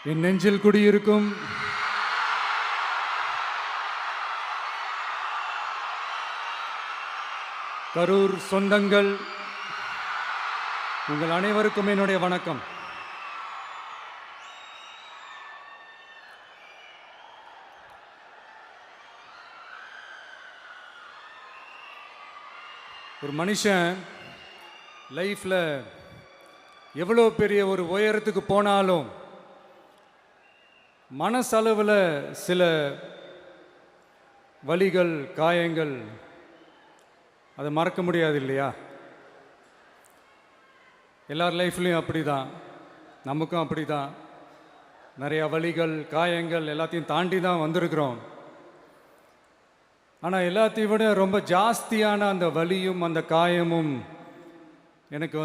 என் நெஞ்சில் குடியிருக்கும் கரூர் சொந்தங்கள், உங்கள் அனைவருக்கும் என்னுடைய வணக்கம். ஒரு மனுஷன் லைஃப்பில் எவ்வளோ பெரிய ஒரு உயரத்துக்கு போனாலும் மனசளவில் சில வலிகள், காயங்கள் அதை மறக்க முடியாது இல்லையா? எல்லார் லைஃப்லேயும் அப்படி தான், நமக்கும் அப்படி தான். நிறையா வலிகள், காயங்கள் எல்லாத்தையும் தாண்டி தான் வந்திருக்கிறோம். ஆனால் எல்லாத்தையும் விட ரொம்ப ஜாஸ்தியான அந்த வலியும் அந்த காயமும் எனக்கு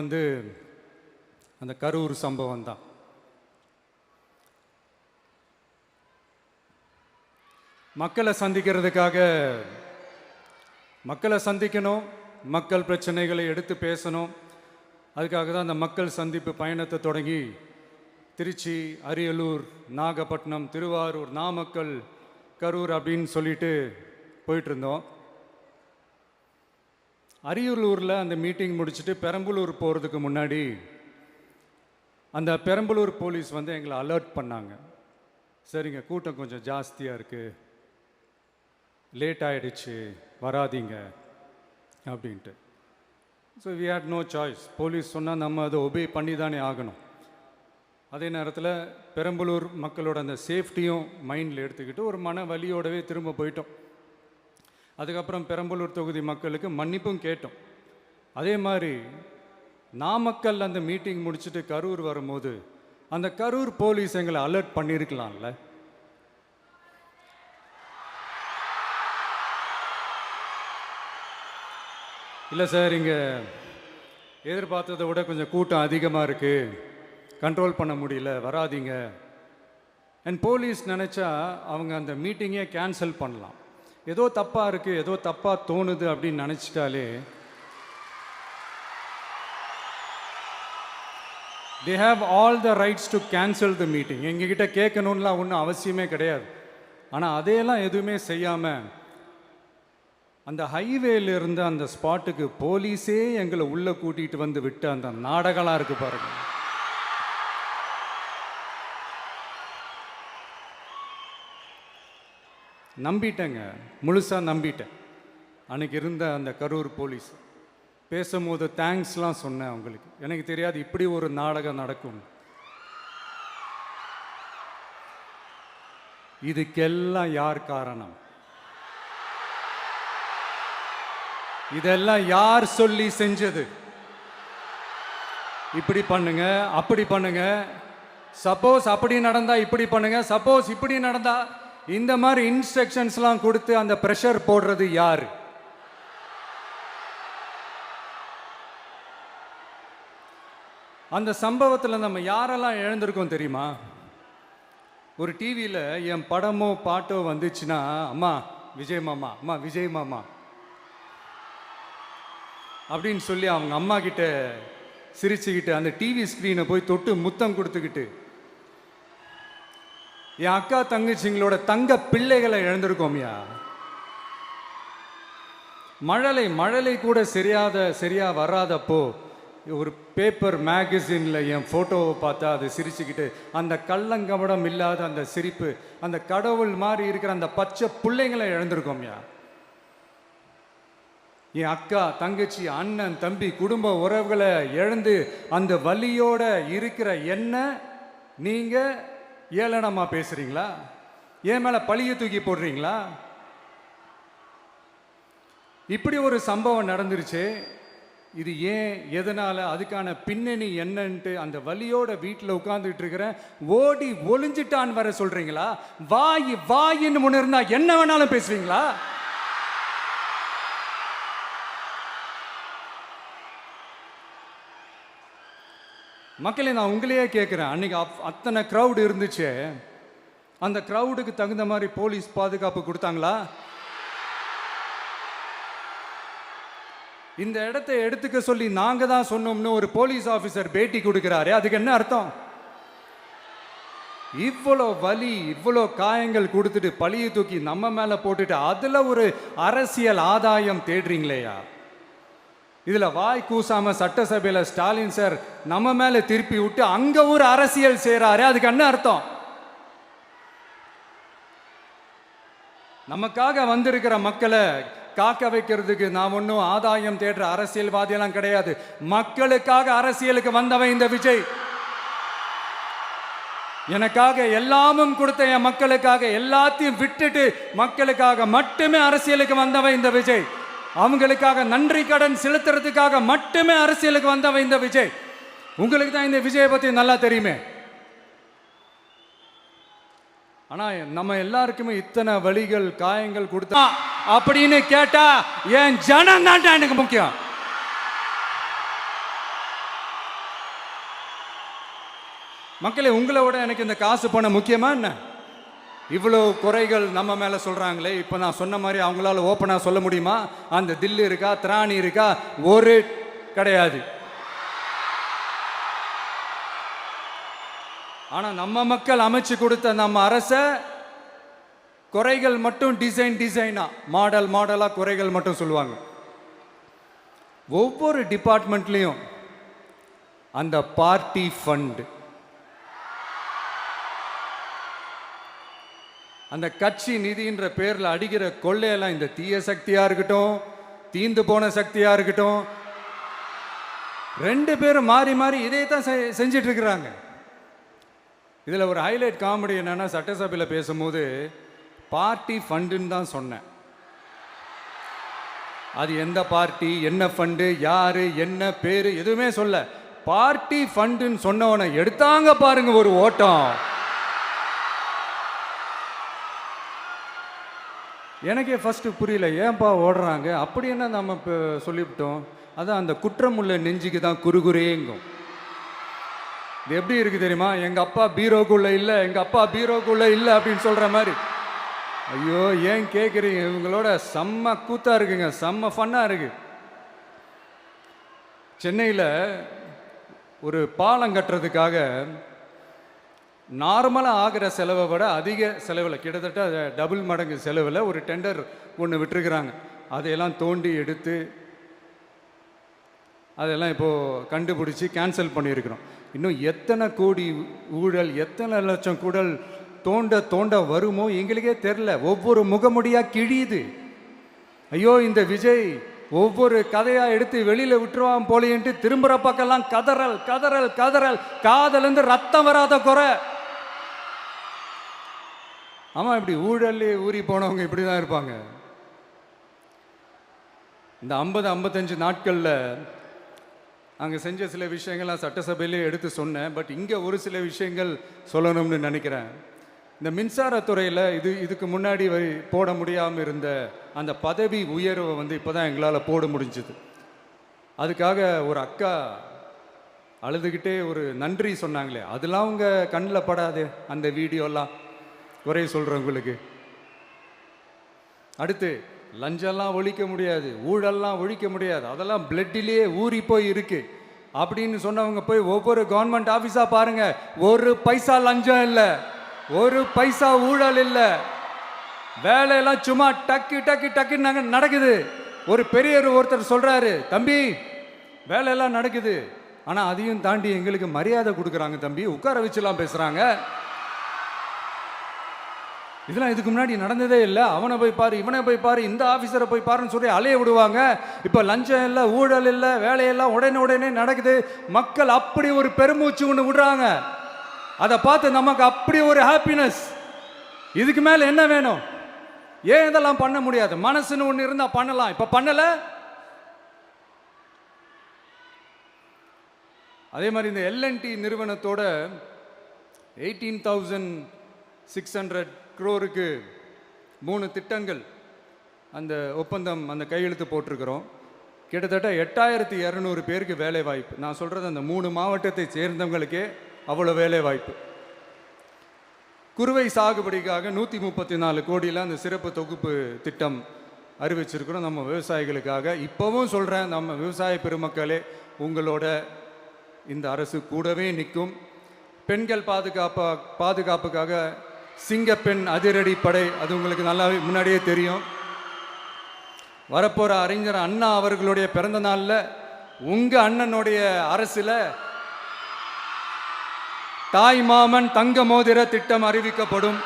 அந்த கரூர் சம்பவம் தான். மக்களை சந்திக்கணும், மக்கள் பிரச்சனைகளை எடுத்து பேசணும். அதுக்காக தான் அந்த மக்கள் சந்திப்பு பயணத்தை தொடங்கி திருச்சி, அரியலூர், நாகப்பட்டினம், திருவாரூர், நாமக்கல், கரூர் அப்படின்னு சொல்லிட்டு போயிட்டுருந்தோம். அரியலூரில் அந்த மீட்டிங் முடிச்சுட்டு பெரம்பலூர் போகிறதுக்கு முன்னாடி அந்த பெரம்பலூர் போலீஸ் எங்களை அலர்ட் பண்ணாங்க. சரிங்க, கூட்டம் கொஞ்சம் ஜாஸ்தியாக இருக்குது, லேட் ஆகிடுச்சு, வராதிங்க அப்படின்ட்டு. So we had no choice. Police சொன்னால் நம்ம அதை ஒபே பண்ணி தானே ஆகணும். அதே நேரத்தில் பெரம்பலூர் மக்களோட அந்த சேஃப்டியும் மைண்டில் எடுத்துக்கிட்டு ஒரு மன வலியோடவே திரும்ப போயிட்டோம். அதுக்கப்புறம் பெரம்பலூர் தொகுதி மக்களுக்கு மன்னிப்பும் கேட்டோம். அதே மாதிரி நாமக்கல் அந்த மீட்டிங் முடிச்சுட்டு கரூர் வரும்போது அந்த கரூர் போலீஸ் எங்களை அலர்ட் பண்ணியிருக்கலாம்ல. இல்லை சார், இங்கே எதிர்பார்த்ததை விட கொஞ்சம் கூட்டம் அதிகமாக இருக்குது, கண்ட்ரோல் பண்ண முடியல, வராதிங்க. அண்ட் போலீஸ் நினச்சா அவங்க அந்த மீட்டிங்கே கேன்சல் பண்ணலாம். ஏதோ தப்பாக இருக்குது, ஏதோ தப்பாக தோணுது அப்படின்னு நினச்சிட்டாலே they have all the rights to cancel the meeting. எங்ககிட்ட கேட்கணும்லாம் ஒன்றும் அவசியமே கிடையாது. ஆனால் அதையெல்லாம் எதுவுமே செய்யாமல் அந்த ஹைவேல இருந்த அந்த ஸ்பாட்டுக்கு போலீஸே எங்களை உள்ளே கூட்டிகிட்டு வந்து விட்டு அந்த நாடகம்லாம் இருக்கு பாருங்க. நம்பிட்டேங்க, முழுசாக நம்பிட்டேன். அன்னைக்கு இருந்த அந்த கரூர் போலீஸ் பேசும்போது தேங்க்ஸ்லாம் சொன்னேன் அவங்களுக்கு. எனக்கு தெரியாது இப்படி ஒரு நாடகம் நடக்கும். இதுக்கெல்லாம் யார் காரணம்? இதெல்லாம் யார் சொல்லி செஞ்சது? இப்படி பண்ணுங்க, அப்படி பண்ணுங்க, சப்போஸ் அப்படி நடந்தா இப்படி பண்ணுங்க, சப்போஸ் இப்படி நடந்தா இந்த மாதிரி இன்ஸ்ட்ரக்ஷன்ஸ்லாம் கொடுத்து அந்த ப்ரெஷர் போடுறது யார்? அந்த சம்பவத்தில் நம்ம யாரெல்லாம் இழந்திருக்கோம் தெரியுமா? ஒரு டிவியில் என் படமோ பாட்டோ வந்துச்சுன்னா, அம்மா விஜய் மாமா, அம்மா விஜய் மாமா அப்படின்னு சொல்லி அவங்க அம்மா கிட்ட சிரிச்சுக்கிட்டு அந்த டிவி ஸ்க்ரீனை போய் தொட்டு முத்தம் கொடுத்துக்கிட்டு என் அக்கா தங்கச்சிங்களோட தங்க பிள்ளைகளை இழந்திருக்கோம்யா. மழலை கூட சரியா வராதப்போ ஒரு பேப்பர் மேகசினில் என் ஃபோட்டோவை பார்த்தா அது சிரிச்சுக்கிட்டு அந்த கள்ளங்கபடம் இல்லாத அந்த சிரிப்பு, அந்த கடவுள் மாதிரி இருக்கிற அந்த பச்சை பிள்ளைங்களை இழந்திருக்கோம்யா. என் அக்கா, தங்கச்சி, அண்ணன், தம்பி, குடும்ப உறவுகளை இழந்து அந்த வலியோட இருக்கிற என்ன நீங்கள் ஏளனமாக பேசுகிறீங்களா? என் மேலே பழியை தூக்கி போடுறீங்களா? இப்படி ஒரு சம்பவம் நடந்துருச்சு. இது ஏன், எதனால், அதுக்கான பின்னணி என்னன்ட்டு அந்த வலியோட வீட்டில் உட்கார்ந்துட்டு இருக்கிறேன். ஓடி ஒளிஞ்சிட்டான்னு வர சொல்கிறீங்களா? வாயின்னு முன்னிருந்தா என்ன வேணாலும் பேசுவீங்களா? மக்களே, நான் உங்களையே கேட்குறேன். அன்றைக்கி அத்தனை க்ரௌடு இருந்துச்சு, அந்த க்ரௌடுக்கு தகுந்த மாதிரி போலீஸ் பாதுகாப்பு கொடுத்தாங்களா? இந்த இடத்தை எடுத்துக்க சொல்லி நாங்கள் தான் சொன்னோம்னு ஒரு போலீஸ் ஆஃபீஸர் பேட்டி கொடுக்குறாரு. அதுக்கு என்ன அர்த்தம்? இவ்வளோ வலி, இவ்வளோ காயங்கள் கொடுத்துட்டு பழியை தூக்கி நம்ம மேல போட்டுட்டு அதுல ஒரு அரசியல் ஆதாயம் தேடுறீங்களேயா? இதுல வாய் கூசாம சட்டசபையில ஸ்டாலின் சார் நம்ம மேல திருப்பி விட்டு அங்க ஒரு அரசியல் செய்றாரு. அதுக்கு என்ன அர்த்தம்? நமக்காக வந்திருக்கிற மக்களை காக்க வைக்கிறதுக்கு நான் ஒன்றும் ஆதாயம் தேடுற அரசியல்வாதியெல்லாம் கிடையாது. மக்களுக்காக அரசியலுக்கு வந்தவன் இந்த விஜய். எனக்காக எல்லாமும் கொடுத்த என் மக்களுக்காக எல்லாத்தையும் விட்டுட்டு மக்களுக்காக மட்டுமே அரசியலுக்கு வந்தவன் இந்த விஜய். அவங்களுக்காக நன்றி கடன் செலுத்துறதுக்காக மட்டுமே அரசியலுக்கு வந்தவன் இந்த விஜய். உங்களுக்கு தான் இந்த விஜயை பத்தி நல்லா தெரியுமே. ஆனா நம்ம எல்லாருக்குமே இத்தனை வலிகள் காயங்கள் கொடுத்தா அப்படின்னு கேட்டா என் ஜனம் தான் எனக்கு முக்கியம். மக்களே, உங்களை விட எனக்கு இந்த காசு பணம் முக்கியமா என்ன? இவ்வளோ குறைகள் நம்ம மேல சொல்றாங்களே, இப்போ நான் சொன்ன மாதிரி அவங்களால ஓப்பனா சொல்ல முடியுமா? அந்த தில்லு இருக்கா, திராணி இருக்கா? ஒரு கிடையாது. ஆனா நம்ம மக்கள் அமைச்சு கொடுத்த நம்ம அரச குறைகள் மட்டும் டிசைனா மாடலா குறைகள் மட்டும் சொல்லுவாங்க. ஒவ்வொரு டிபார்ட்மெண்ட்லயும் அந்த பார்ட்டி ஃபண்ட், அந்த கட்சி நிதின்ற பேர்ல அடிக்கிற கொள்ளையெல்லாம் இந்த தீய சக்தியா இருக்கட்டும், தீந்து போன சக்தியா இருக்கட்டும், ரெண்டு பேரும் மாறி மாறி இதே தான் செஞ்சிட்டு இருக்கிறாங்க. இதுல ஒரு ஹைலைட் காமெடி என்னன்னா, சட்டசபையில் பேசும்போது பார்ட்டி ஃபண்டுன்னு தான் சொன்னேன். அது எந்த பார்ட்டி, என்ன ஃபண்டு, யாரு, என்ன பேரு எதுவுமே சொல்ல. பார்ட்டி ஃபண்டுன்னு சொன்னவனை எடுத்தாங்க பாருங்க ஒரு ஓட்டம். எனக்கே ஃபர்ஸ்ட் புரியல, ஏன்பா ஓடுறாங்க? அப்படி என்ன நம்ம இப்போ சொல்லிவிட்டோம்? அதான் அந்த குற்றம் உள்ள நெஞ்சுக்கு தான் குறுகுறேங்கும். இது எப்படி இருக்கு தெரியுமா? எங்க அப்பா பீரோக்குள்ள இல்லை, எங்க அப்பா பீரோக்குள்ள இல்லை அப்படின்னு சொல்ற மாதிரி. ஐயோ, ஏன் கேட்குறீங்க? இவங்களோட செம்ம கூத்தா இருக்குங்க, செம்ம ஃபன்னா இருக்கு. சென்னையில் ஒரு பாலம் கட்டுறதுக்காக நார்மலாக ஆகிற செலவை விட அதிக செலவில், கிட்டத்தட்ட டபுள் மடங்கு செலவில் ஒரு டெண்டர் ஒன்று விட்டுருக்குறாங்க. அதையெல்லாம் தோண்டி எடுத்து அதெல்லாம் இப்போது கண்டுபிடிச்சி கேன்சல் பண்ணியிருக்கிறோம். இன்னும் எத்தனை கோடி ஊழல், எத்தனை லட்சம் கூடல் தோண்ட வருமோ எங்களுக்கே தெரில. ஒவ்வொரு முகமுடியாக கிழியுது. ஐயோ, இந்த விஜய் ஒவ்வொரு கதையாக எடுத்து வெளியில் விட்டுருவான் போலேன்ட்டு திரும்புகிற பக்கம்லாம் கதறல் கதறல் கதறல், காதலேருந்து ரத்தம் வராத குறை. ஆமாம், இப்படி ஊழல் ஊறி போனவங்க இப்படி தான் இருப்பாங்க. இந்த 50-55 நாட்களில் அங்கே செஞ்ச சில விஷயங்கள்லாம் சட்டசபையிலே எடுத்து சொன்னேன். பட் இங்கே ஒரு சில விஷயங்கள் சொல்லணும்னு நினைக்கிறேன். இந்த மின்சாரத்துறையில் இதுக்கு முன்னாடி போட முடியாமல் இருந்த அந்த பதவி உயர்வை இப்போ தான் எங்களால் போட முடிஞ்சுது. அதுக்காக ஒரு அக்கா அழுதுகிட்டே ஒரு நன்றி சொன்னாங்களே, அதெல்லாம் உங்கள் கண்ணில் படாது அந்த வீடியோலாம், குறை சொல்கிறவங்களுக்கு. அடுத்து லஞ்சம்லாம் ஒழிக்க முடியாது, ஊழல்லாம் ஒழிக்க முடியாது, அதெல்லாம் பிளட்டிலேயே ஊறி போய் இருக்கு அப்படின்னு சொன்னவங்க போய் ஒவ்வொரு கவர்மெண்ட் ஆஃபீஸாக பாருங்க. ஒரு பைசா லஞ்சம் இல்லை, ஒரு பைசா ஊழல் இல்லை, வேலையெல்லாம் சும்மா டக்கு டக்கு டக்குன்னு நடக்குது. ஒரு பெரியவர் ஒருத்தர் சொல்றாரு, தம்பி வேலையெல்லாம் நடக்குது, ஆனால் அதையும் தாண்டி எங்களுக்கு மரியாதை கொடுக்குறாங்க தம்பி, உட்கார வச்சுலாம் பேசுறாங்க. இதெல்லாம் இதுக்கு முன்னாடி நடந்ததே இல்லை. அவனை போய் பாரு, இவனை போய் பாரு, இந்த ஆஃபீஸரை போய் பாருன்னு சொல்லி அலைய விடுவாங்க. இப்போ லஞ்சம் இல்லை, ஊழல் இல்லை, வேலையெல்லாம் உடனே நடக்குது. மக்கள் அப்படி ஒரு பெருமூச்சு ஒன்று விடுறாங்க. அதை பார்த்து நமக்கு அப்படி ஒரு ஹாப்பினஸ். இதுக்கு மேலே என்ன வேணும்? ஏன் இதெல்லாம் பண்ண முடியாது? மனசுன்னு ஒன்று இருந்தால் பண்ணலாம். இப்போ பண்ணலை. அதே மாதிரி இந்த L&T நிறுவனத்தோட 18,600 crore 3 திட்டங்கள் அந்த ஒப்பந்தம், அந்த கையெழுத்து போட்டிருக்கிறோம். கிட்டத்தட்ட 8,200 பேருக்கு வேலை வாய்ப்பு. நான் சொல்கிறது அந்த 3 மாவட்டத்தை சேர்ந்தவங்களுக்கே அவ்வளோ வேலை வாய்ப்பு. குறுவை சாகுபடிக்காக 134 கோடியில் அந்த சிறப்பு தொகுப்பு திட்டம் அறிவிச்சிருக்கிறோம் நம்ம விவசாயிகளுக்காக. இப்போவும் சொல்கிறேன், நம்ம விவசாய பெருமக்களே, உங்களோட இந்த அரசு கூடவே நிற்கும். பெண்கள் பாதுகாப்புக்காக சிங்கப்பெண் அதிரடி படை, அது உங்களுக்கு நல்லா முன்னாடியே தெரியும். வரப்போகிற அறிஞர் அண்ணா அவர்களுடைய பிறந்த நாளில் உங்கள் அண்ணனுடைய அரசில் தாய் மாமன் தங்க மோதிர திட்டம் அறிவிக்கப்படும்.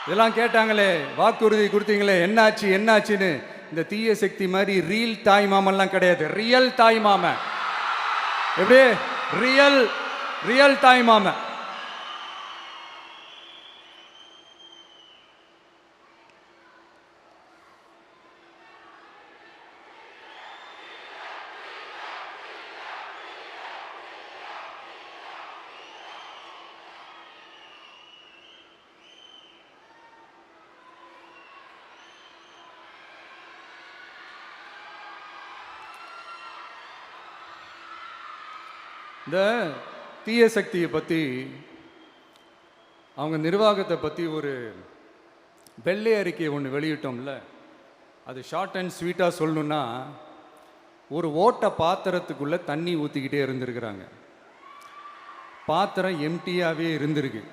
இதெல்லாம் கேட்டாங்களே, வாக்குறுதி கொடுத்தீங்களே, என்னாச்சு என்னாச்சுன்னு. இந்த தீய சக்தி மாதிரி ரீல் தாய் மாமன்லாம் கிடையாது, ரியல் தாய் மாமன். எப்படி ரியல் தாய் மாமன். இந்த தீய சக்தியை பற்றி, அவங்க நிர்வாகத்தை பற்றி ஒரு வெள்ளை அறிக்கை ஒன்று வெளியிட்டோம்ல, அது ஷார்ட் அண்ட் ஸ்வீட்டாக சொல்லணுன்னா, ஒரு ஓட்ட பாத்திரத்துக்குள்ளே தண்ணி ஊற்றிக்கிட்டே இருந்திருக்கிறாங்க. பாத்திரம் எம்டியாகவே இருந்திருக்கு,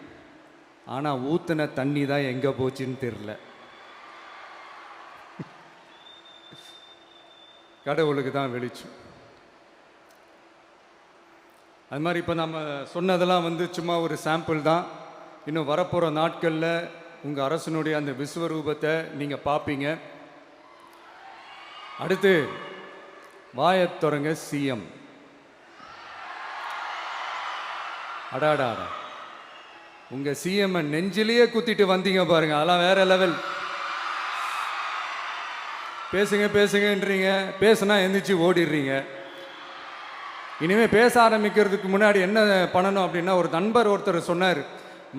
ஆனால் ஊற்றின தண்ணி தான் எங்கே போச்சுன்னு தெரில. கடவுளுக்கு தான் வெளிச்சம். அது மாதிரி இப்போ நம்ம சொன்னதெல்லாம் சும்மா ஒரு சாம்பிள் தான். இன்னும் வரப்போகிற நாட்களில் உங்கள் அரசனுடைய அந்த விஸ்வரூபத்தை நீங்கள் பார்ப்பீங்க. அடுத்து வாயத்தொரங்க சிஎம். அடாடா, உங்கள் சிஎம்ஐ நெஞ்சிலேயே குத்திட்டு வந்தீங்க பாருங்க, அதெல்லாம் வேற லெவல். பேசுங்கன்றீங்க, பேசுனா எந்திரிச்சு ஓடிடுறீங்க. இனிமேல் பேச ஆரம்பிக்கிறதுக்கு முன்னாடி என்ன பண்ணணும் அப்படின்னா, ஒரு நண்பர் ஒருத்தர் சொன்னார்,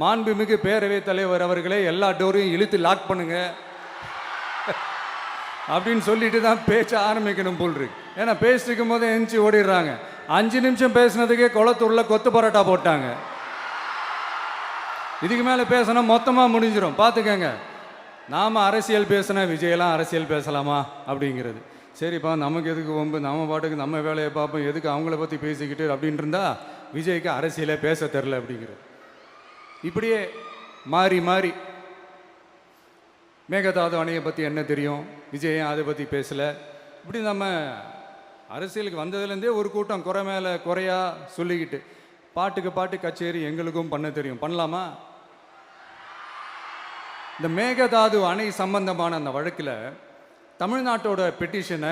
மாண்புமிகு பேரவைத் தலைவர் அவர்களே எல்லா டோரையும் இழுத்து லாக் பண்ணுங்க அப்படின்னு சொல்லிட்டு தான் பேச்ச ஆரம்பிக்கணும் போல் இருக்கு. ஏன்னா பேசிருக்கும் போதே எந்திரிச்சு ஓடிடுறாங்க. 5 நிமிஷம் பேசினதுக்கே குளத்தூரில் கொத்து பரோட்டா போட்டாங்க. இதுக்கு மேலே பேசினா மொத்தமாக முடிஞ்சிடும், பார்த்துக்கங்க. நாம் அரசியல் பேசினா விஜயெல்லாம் அரசியல் பேசலாமா அப்படிங்கிறது. சரிப்பா, நமக்கு எதுக்கு வம்பு, நம்ம பாட்டுக்கு நம்ம வேலையை பார்ப்போம், எதுக்கு அவங்கள பற்றி பேசிக்கிட்டு அப்படின்னு இருந்தால் விஜய்க்கு அரசியலே பேச தெரில அப்படிங்கிறது. இப்படியே மாறி மாறி மேகதாது அணையை பற்றி என்ன தெரியும், விஜய் அதை பற்றி பேசலை. இப்படி நம்ம அரசியலுக்கு வந்ததுலேருந்தே ஒரு கூட்டம் குறை மேலே குறையா சொல்லிக்கிட்டு, பாட்டுக்கு பாட்டு கச்சேரி எங்களுக்கும் பண்ண தெரியும், பண்ணலாமா? இந்த மேகதாது அணை சம்பந்தமான அந்த வழக்கில் தமிழ்நாட்டோட பெட்டிஷனை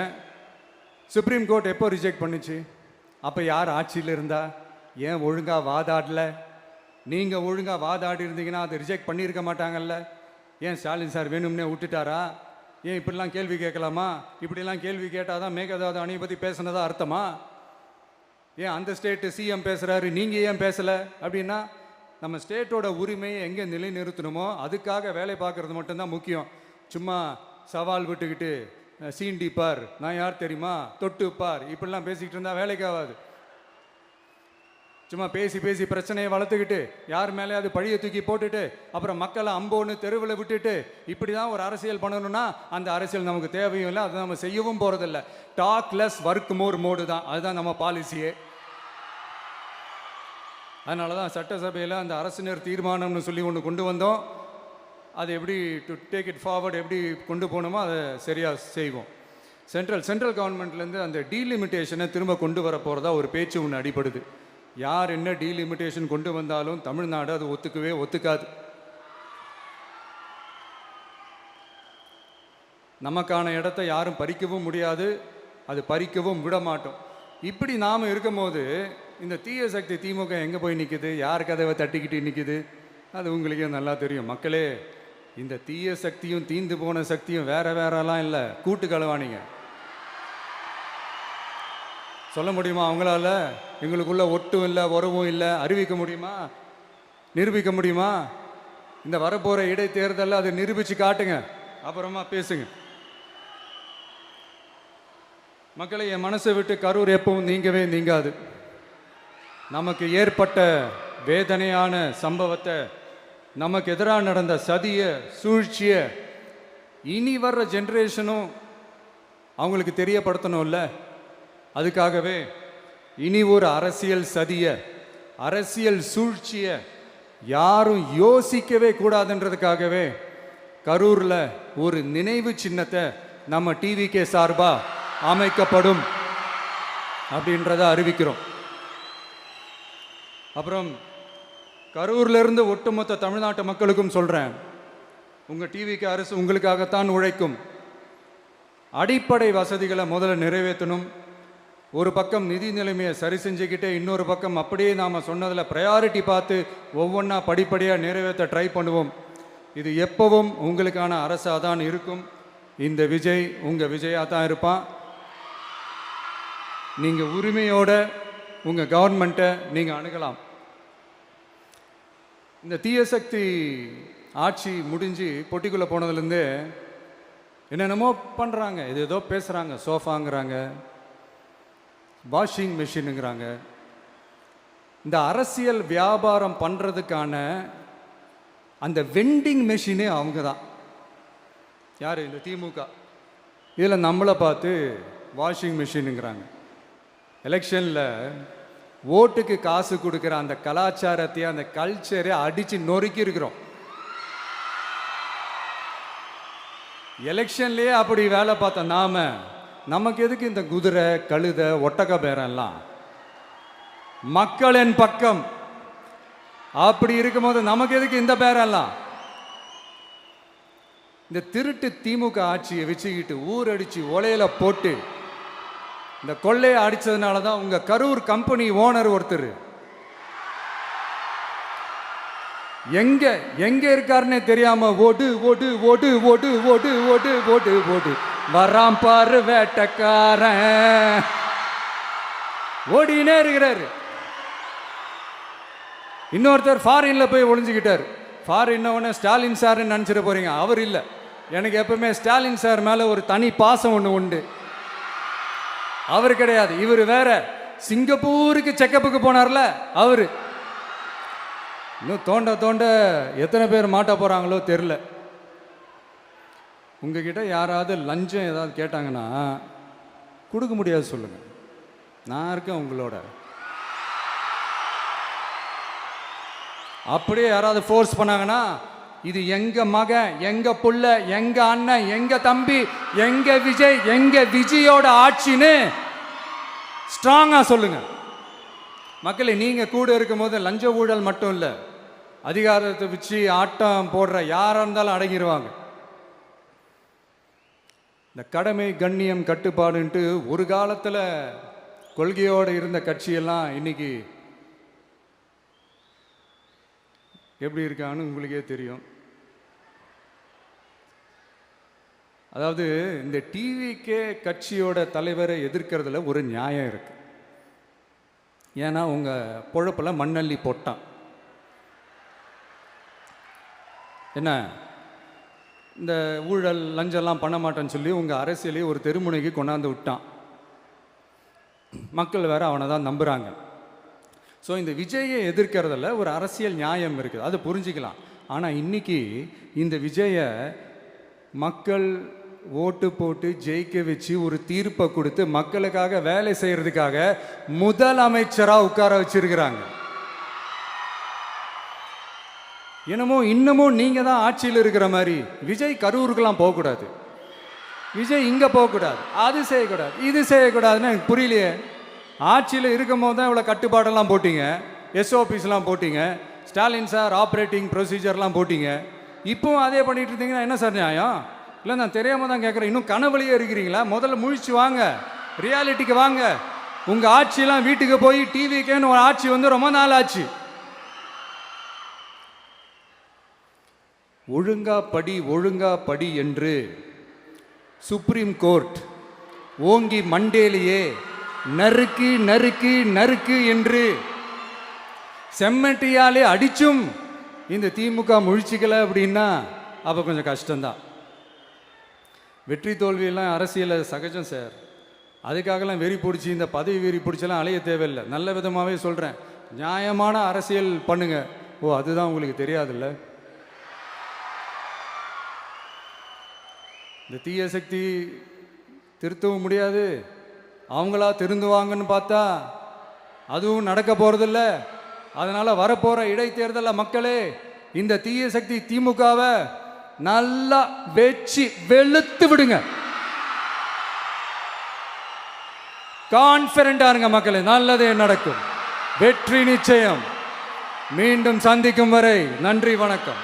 சுப்ரீம் கோர்ட் எப்போ ரிஜெக்ட் பண்ணுச்சு? அப்போ யார் ஆட்சியில் இருந்தா? ஏன் ஒழுங்காக வாதாடல? நீங்கள் ஒழுங்காக வாதாடி இருந்தீங்கன்னா அதை ரிஜெக்ட் பண்ணியிருக்க மாட்டாங்கல்ல. ஏன் ஸ்டாலின் சார் வேணும்னே விட்டுட்டாரா? ஏன் இப்படிலாம் கேள்வி கேட்கலாமா? இப்படிலாம் கேள்வி கேட்டால் தான் மேகதாது அணையை பற்றி பேசுனதா அர்த்தமா? ஏன் அந்த ஸ்டேட்டு சிஎம் பேசுகிறாரு, நீங்கள் ஏன் பேசலை அப்படின்னா, நம்ம ஸ்டேட்டோட உரிமையை எங்கே நிலைநிறுத்தணுமோ அதுக்காக வேலை பார்க்குறது மட்டும்தான் முக்கியம். சும்மா சவால் விட்டுக்கிட்டு சீண்டிப்பார், நான் யார் தெரியுமா, தொட்டுப்பார், இப்படிலாம் பேசிக்கிட்டு இருந்தால் வேலைக்கு ஆகாது. சும்மா பேசி பேசி பிரச்சனையை வளர்த்துக்கிட்டு யார் மேலேயாவது பழியை தூக்கி போட்டுட்டு அப்புறம் மக்களை அம்போன்னு தெருவில் விட்டுட்டு இப்படி தான் ஒரு அரசியல் பண்ணணும்னா அந்த அரசியல் நமக்கு தேவையும் இல்லை, அதை நம்ம செய்யவும் போகிறதில்ல. Talk less work more mode தான், அதுதான் நம்ம பாலிசியே. அதனால தான் சட்டசபையில் அந்த அரசினர் தீர்மானம்னு சொல்லி ஒன்று கொண்டு வந்தோம். அது எப்படி டு டேக் இட் ஃபார்வர்ட், எப்படி கொண்டு போகணுமோ அதை சரியாக செய்வோம். சென்ட்ரல் கவர்மெண்ட்லேருந்து அந்த டீலிமிட்டேஷனை திரும்ப கொண்டு வர போகிறதா ஒரு பேச்சு ஒன்று அடிப்படுது. யார் என்ன டீலிமிட்டேஷன் கொண்டு வந்தாலும் தமிழ்நாடு அது ஒத்துக்காது. நமக்கான இடத்த யாரும் பறிக்கவும் முடியாது, அது பறிக்கவும் விட மாட்டோம். இப்படி நாம் இருக்கும்போது இந்த தீய சக்தி திமுக எங்கே போய் நிற்குது, யார் கதவை தட்டிக்கிட்டு நிற்குது, அது உங்களுக்கே நல்லா தெரியும். மக்களே, இந்த தீய சக்தியும் தீந்து போன சக்தியும் வேறலாம் இல்லை, கூட்டு களவாணிங்க. சொல்ல முடியுமா அவங்களால? எங்களுக்குள்ள ஒட்டும் இல்லை, உறவும் இல்லை, அறிவிக்க முடியுமா, நிரூபிக்க முடியுமா? இந்த வரப்போகிற இடைத்தேர்தலில் அதை நிரூபித்து காட்டுங்க, அப்புறமா பேசுங்க. மக்களை, என் மனசை விட்டு கரூர் எப்பவும் நீங்கவே நீங்காது. நமக்கு ஏற்பட்ட வேதனையான சம்பவத்தை, நமக்கு எதிராக நடந்த சதிய சூழ்ச்சிய இனி வர்ற ஜென்ரேஷனும் அவங்களுக்கு தெரியப்படுத்தணும்ல. அதுக்காகவே இனி ஒரு அரசியல் சதியை அரசியல் சூழ்ச்சியை யாரும் யோசிக்கவே கூடாதுன்றதுக்காகவே கரூரில் ஒரு நினைவு சின்னத்தை நம்ம டிவிகே சார்பாக அமைக்கப்படும் அப்படின்றத அறிவிக்கிறோம். அப்புறம் கரூர்லேருந்து ஒட்டுமொத்த தமிழ்நாட்டு மக்களுக்கும் சொல்கிறேன், உங்கள் டிவிக்கு அரசு உங்களுக்காகத்தான் உழைக்கும். அடிப்படை வசதிகளை முதல்ல நிறைவேற்றணும். ஒரு பக்கம் நிதி நிலைமையை சரி செஞ்சுக்கிட்டே இன்னொரு பக்கம் அப்படியே நாம் சொன்னதில் ப்ரையாரிட்டி பார்த்து ஒவ்வொன்றா படிப்படியாக நிறைவேற்ற ட்ரை பண்ணுவோம். இது எப்பவும் உங்களுக்கான அரசாக தான் இருக்கும். இந்த விஜய் உங்கள் விஜயாக தான் இருப்பான். நீங்கள் உரிமையோட உங்கள் கவர்மெண்ட்டை நீங்கள் அணுகலாம். இந்த தீய சக்தி ஆட்சி முடிஞ்சு பொட்டிக்குள்ளே போனதுலேருந்து என்னென்னமோ பண்ணுறாங்க, இது ஏதோ பேசுகிறாங்க, சோஃபாங்கிறாங்க, வாஷிங் மிஷினுங்கிறாங்க. இந்த அரசியல் வியாபாரம் பண்ணுறதுக்கான அந்த வெண்டிங் மெஷினே அவங்க தான். யார்? இந்த திமுக. இதில் நம்மளை பார்த்து வாஷிங் மிஷினுங்கிறாங்க. எலெக்ஷனில் ஓட்டுக்கு காசு கொடுக்குற அந்த கலாச்சாரத்தையே அந்த கல்ச்சரை அடித்து நொறுக்கி இருக்கிறோம். எலெக்ஷன்லேயே அப்படி வேலை பார்த்த நமக்கு எதுக்கு இந்த குதிரை கழுதை ஒட்டக பேரெல்லாம்? மக்களின் பக்கம் அப்படி இருக்கும்போது நமக்கு எதுக்கு இந்த பேரெல்லாம்? இந்த திருட்டு திமுக ஆட்சியை வச்சுக்கிட்டு ஊரடிச்சு ஒலையில போட்டு இந்த கொள்ளையை அடிச்சதுனால தான் உங்க கரூர் கம்பெனி ஓனர் ஒருத்தர் எங்க எங்க இருக்காருன்னே தெரியாம ஓடு ஓடு ஓடு ஓடு ஓடு ஓடு ஓடு ஓடு வராம் பாரு வேட்டக்காரன் ஓடினே இருக்கிறாரு. இன்னொருத்தர் ஃபாரின்ல போய் ஒளிஞ்சுக்கிட்டார். ஃபாரின் ஸ்டாலின் சார்ன்னு நினச்சிட்டு போறீங்க, அவர் இல்லை. எனக்கு எப்பவுமே ஸ்டாலின் சார் மேல ஒரு தனி பாசம் ஒன்று உண்டு. அவர் கிடையாது, இவர் வேற. சிங்கப்பூருக்கு செக்கப்புக்கு போனார்ல அவரு. இன்னும் தோண்ட தோண்ட எத்தனை பேர் மாட்ட போறாங்களோ தெரியல. உங்ககிட்ட யாராவது லஞ்சம் ஏதாவது கேட்டாங்கன்னா கொடுக்க முடியாது சொல்லுங்க, நான் இருக்கேன் உங்களோட. அப்படியே யாராவது ஃபோர்ஸ் பண்ணாங்கன்னா இது எங்க மகன், எங்க புள்ள, எங்க அண்ணன், எங்க தம்பி, எங்க விஜய், எங்க விஜயோட ஆட்சின்னு ஸ்ட்ராங்கா சொல்லுங்க. மக்களே, நீங்க கூட இருக்கும் போது லஞ்ச ஊழல் மட்டும் இல்லை, அதிகாரத்தை வச்சு ஆட்டம் போடுற யாரா இருந்தாலும் அடங்கிடுவாங்க. இந்த கடமை கண்ணியம் கட்டுப்பாடுன்ட்டு ஒரு காலத்தில் கொள்கையோடு இருந்த கட்சியெல்லாம் இன்னைக்கு எப்படி இருக்கான்னு உங்களுக்கே தெரியும். அதாவது இந்த டிவிகே கட்சியோட தலைவரை எதிர்க்கிறதுல ஒரு நியாயம் இருக்கு. ஏன்னா உங்க பொழப்புல மண்ணள்ளி போட்டான். என்ன இந்த ஊழல் லஞ்சம்லாம் பண்ண மாட்டேன்னு சொல்லி உங்க அரசியலையே ஒரு தெருமுனைக்கு கொண்டாந்து விட்டான். மக்கள் வேற அவனை தான் நம்புறாங்க. ஸோ இந்த விஜயை எதிர்க்கிறதுல ஒரு அரசியல் நியாயம் இருக்குது, அதை புரிஞ்சுக்கலாம். ஆனால் இன்னைக்கு இந்த விஜயை மக்கள் ஓட்டு போட்டு ஜெயிக்க வச்சு ஒரு தீர்ப்பை கொடுத்து மக்களுக்காக வேலை செய்யறதுக்காக முதலமைச்சராக உட்கார வச்சிருக்கிறாங்க. என்னமோ இன்னமும் நீங்க தான் ஆட்சியில் இருக்கிற மாதிரி விஜய் கரூருக்கெல்லாம் போகக்கூடாது, விஜய் இங்க போகக்கூடாது, அது செய்யக்கூடாது, இது செய்யக்கூடாதுன்னு எனக்கு புரியலையே. ஆட்சியில் இருக்கும் போது தான் இவ்வளோ கட்டுப்பாடெல்லாம் போட்டீங்க, எஸ்ஓபிஸ்லாம் போட்டீங்க, ஸ்டாலின் சார் ஆப்ரேட்டிங் ப்ரொசீஜர்லாம் போட்டீங்க. இப்போவும் அதே பண்ணிட்டு இருந்தீங்கன்னா என்ன சார் நியாயம்? இல்லை, நான் தெரியாமல் தான் கேட்குறேன். இன்னும் கனவுலையே இருக்கிறீங்களா? முதல்ல முழிச்சு வாங்க, ரியாலிட்டிக்கு வாங்க. உங்கள் ஆட்சியெல்லாம் வீட்டுக்கு போய் டிவிக்கேன்னு ஒரு ஆட்சி வந்து ரொம்ப நாள் ஆச்சு. ஒழுங்கா படி என்று சுப்ரீம் கோர்ட் ஓங்கி மண்டேலியே நறுக்கு நறுக்கு நறுக்கு என்று செம்மட்டியாலே அடிச்சும் இந்த திமுக முழிச்சிக்கல அப்படின்னா அப்போ கொஞ்சம் கஷ்டம்தான். வெற்றி தோல்வியெல்லாம் அரசியலில் சகஜம் சார். அதுக்காகலாம் வெறி பிடிச்சி இந்த பதவி வெறி பிடிச்செல்லாம் அலைய தேவையில்லை. நல்ல விதமாகவே சொல்கிறேன், நியாயமான அரசியல் பண்ணுங்க. ஓ, அதுதான் உங்களுக்கு தெரியாதுல்ல. இந்த தீய சக்தி திருத்தவும் முடியாது, அவங்களா திருந்துவாங்கன்னு பார்த்தா அதுவும் நடக்க போகிறதில்ல. அதனால வரப்போற இடைத்தேர்தலில் மக்களே இந்த தீய சக்தி திமுகவை நல்லா வெச்சு வெளுத்து விடுங்க. கான்பிடண்டா இருங்க மக்களே, நல்லதே நடக்கும், வெற்றி நிச்சயம். மீண்டும் சந்திக்கும் வரை நன்றி, வணக்கம்.